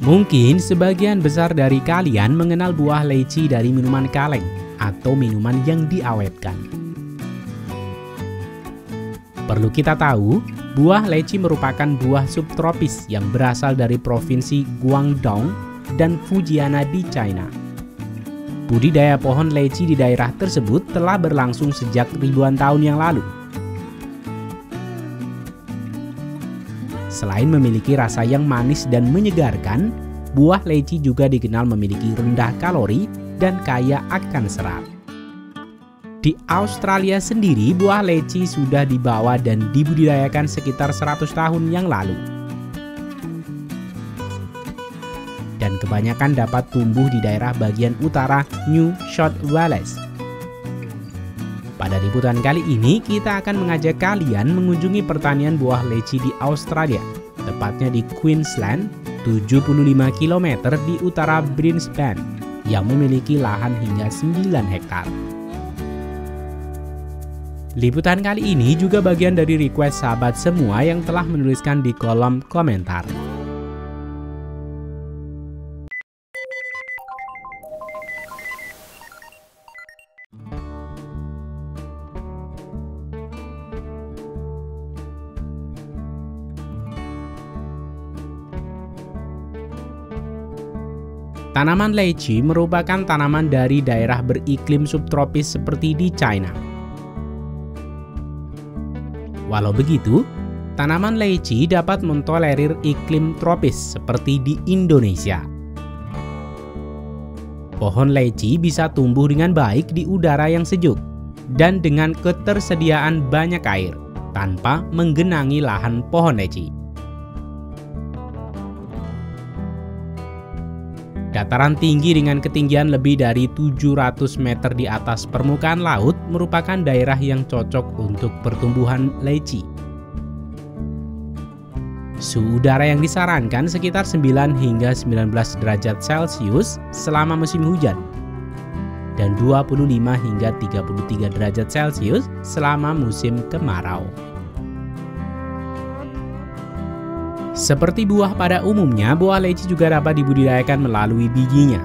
Mungkin sebagian besar dari kalian mengenal buah leci dari minuman kaleng atau minuman yang diawetkan. Perlu kita tahu, buah leci merupakan buah subtropis yang berasal dari provinsi Guangdong dan Fujian di China. Budidaya pohon leci di daerah tersebut telah berlangsung sejak ribuan tahun yang lalu. Selain memiliki rasa yang manis dan menyegarkan, buah leci juga dikenal memiliki rendah kalori dan kaya akan serat. Di Australia sendiri, buah leci sudah dibawa dan dibudidayakan sekitar 100 tahun yang lalu. Dan kebanyakan dapat tumbuh di daerah bagian utara New South Wales. Pada liputan kali ini, kita akan mengajak kalian mengunjungi pertanian buah leci di Australia, tepatnya di Queensland, 75 km di utara Brisbane, yang memiliki lahan hingga 9 hektar. Liputan kali ini juga bagian dari request sahabat semua yang telah menuliskan di kolom komentar. Tanaman leci merupakan tanaman dari daerah beriklim subtropis seperti di China. Walau begitu, tanaman leci dapat mentolerir iklim tropis seperti di Indonesia. Pohon leci bisa tumbuh dengan baik di udara yang sejuk dan dengan ketersediaan banyak air tanpa menggenangi lahan pohon leci. Dataran tinggi dengan ketinggian lebih dari 700 meter di atas permukaan laut merupakan daerah yang cocok untuk pertumbuhan leci. Suhu udara yang disarankan sekitar 9 hingga 19 derajat Celcius selama musim hujan dan 25 hingga 33 derajat Celcius selama musim kemarau. Seperti buah pada umumnya, buah leci juga dapat dibudidayakan melalui bijinya.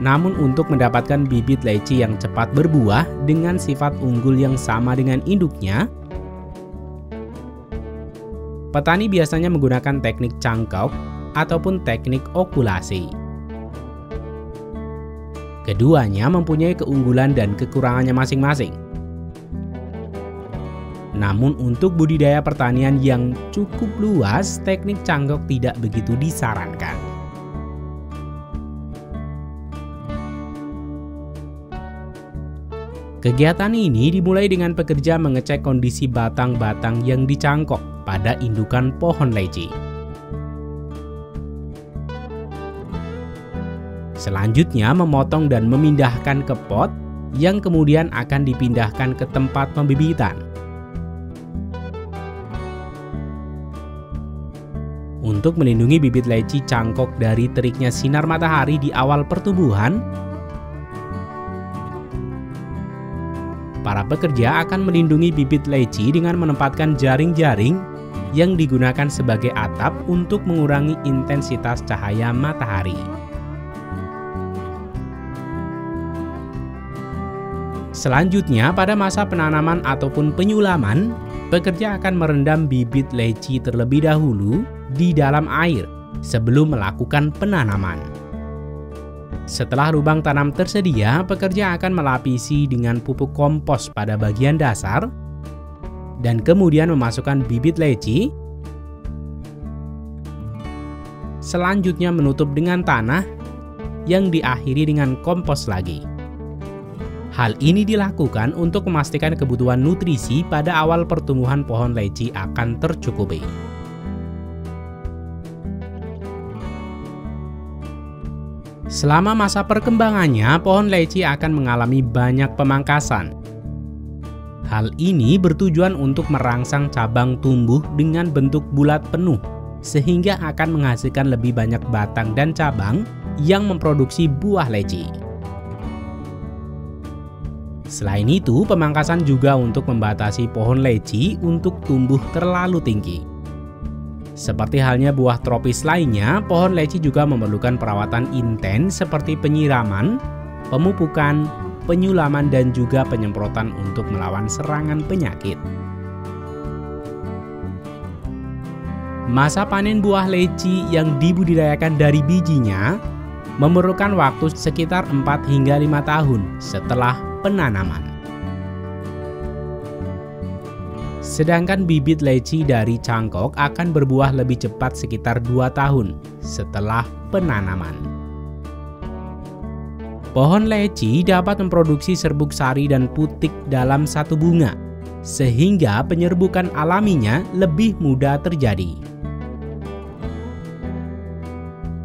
Namun untuk mendapatkan bibit leci yang cepat berbuah dengan sifat unggul yang sama dengan induknya, petani biasanya menggunakan teknik cangkok ataupun teknik okulasi. Keduanya mempunyai keunggulan dan kekurangannya masing-masing. Namun untuk budidaya pertanian yang cukup luas, teknik cangkok tidak begitu disarankan. Kegiatan ini dimulai dengan pekerja mengecek kondisi batang-batang yang dicangkok pada indukan pohon leci. Selanjutnya memotong dan memindahkan ke pot yang kemudian akan dipindahkan ke tempat pembibitan. Untuk melindungi bibit leci cangkok dari teriknya sinar matahari di awal pertumbuhan, para pekerja akan melindungi bibit leci dengan menempatkan jaring-jaring yang digunakan sebagai atap untuk mengurangi intensitas cahaya matahari. Selanjutnya, pada masa penanaman ataupun penyulaman, pekerja akan merendam bibit leci terlebih dahulu di dalam air sebelum melakukan penanaman. Setelah lubang tanam tersedia, pekerja akan melapisi dengan pupuk kompos pada bagian dasar dan kemudian memasukkan bibit leci. Selanjutnya menutup dengan tanah yang diakhiri dengan kompos lagi. Hal ini dilakukan untuk memastikan kebutuhan nutrisi pada awal pertumbuhan pohon leci akan tercukupi. Selama masa perkembangannya, pohon leci akan mengalami banyak pemangkasan. Hal ini bertujuan untuk merangsang cabang tumbuh dengan bentuk bulat penuh, sehingga akan menghasilkan lebih banyak batang dan cabang yang memproduksi buah leci. Selain itu, pemangkasan juga untuk membatasi pohon leci untuk tumbuh terlalu tinggi. Seperti halnya buah tropis lainnya, pohon leci juga memerlukan perawatan intens seperti penyiraman, pemupukan, penyulaman, dan juga penyemprotan untuk melawan serangan penyakit. Masa panen buah leci yang dibudidayakan dari bijinya memerlukan waktu sekitar 4 hingga 5 tahun setelah penanaman. Sedangkan bibit leci dari cangkok akan berbuah lebih cepat sekitar 2 tahun setelah penanaman. Pohon leci dapat memproduksi serbuk sari dan putik dalam satu bunga, sehingga penyerbukan alaminya lebih mudah terjadi.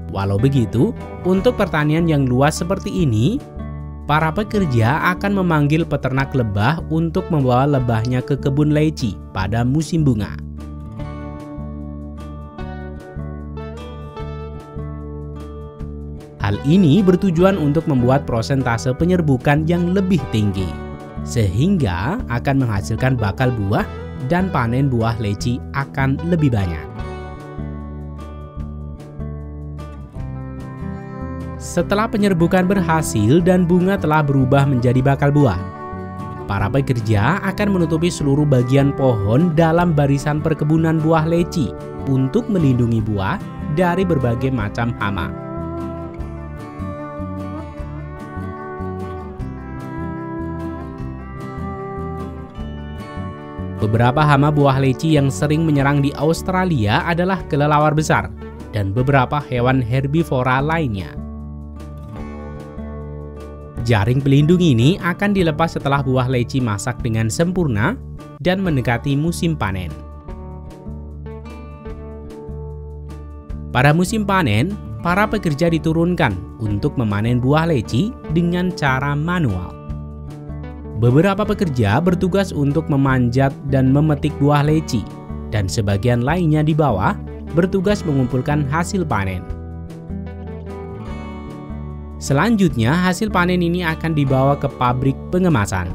Walau begitu, untuk pertanian yang luas seperti ini, para pekerja akan memanggil peternak lebah untuk membawa lebahnya ke kebun leci pada musim bunga. Hal ini bertujuan untuk membuat prosentase penyerbukan yang lebih tinggi, sehingga akan menghasilkan bakal buah dan panen buah leci akan lebih banyak. Setelah penyerbukan berhasil dan bunga telah berubah menjadi bakal buah, para pekerja akan menutupi seluruh bagian pohon dalam barisan perkebunan buah leci untuk melindungi buah dari berbagai macam hama. Beberapa hama buah leci yang sering menyerang di Australia adalah kelelawar besar dan beberapa hewan herbivora lainnya. Jaring pelindung ini akan dilepas setelah buah leci masak dengan sempurna dan mendekati musim panen. Pada musim panen, para pekerja diturunkan untuk memanen buah leci dengan cara manual. Beberapa pekerja bertugas untuk memanjat dan memetik buah leci, dan sebagian lainnya di bawah bertugas mengumpulkan hasil panen. Selanjutnya, hasil panen ini akan dibawa ke pabrik pengemasan.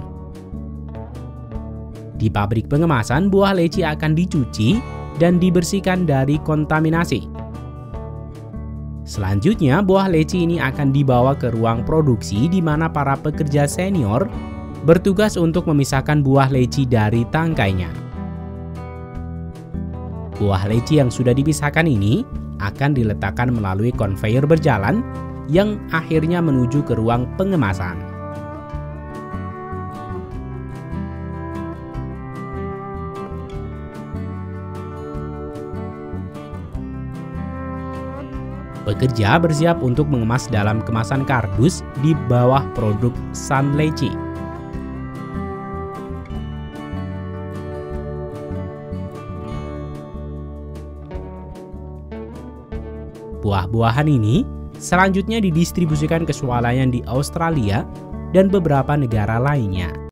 Di pabrik pengemasan, buah leci akan dicuci dan dibersihkan dari kontaminasi. Selanjutnya, buah leci ini akan dibawa ke ruang produksi di mana para pekerja senior bertugas untuk memisahkan buah leci dari tangkainya. Buah leci yang sudah dipisahkan ini akan diletakkan melalui konveyor berjalan yang akhirnya menuju ke ruang pengemasan. Pekerja bersiap untuk mengemas dalam kemasan kardus di bawah produk Sun Leci. Buah-buahan ini selanjutnya didistribusikan ke swalayan di Australia dan beberapa negara lainnya.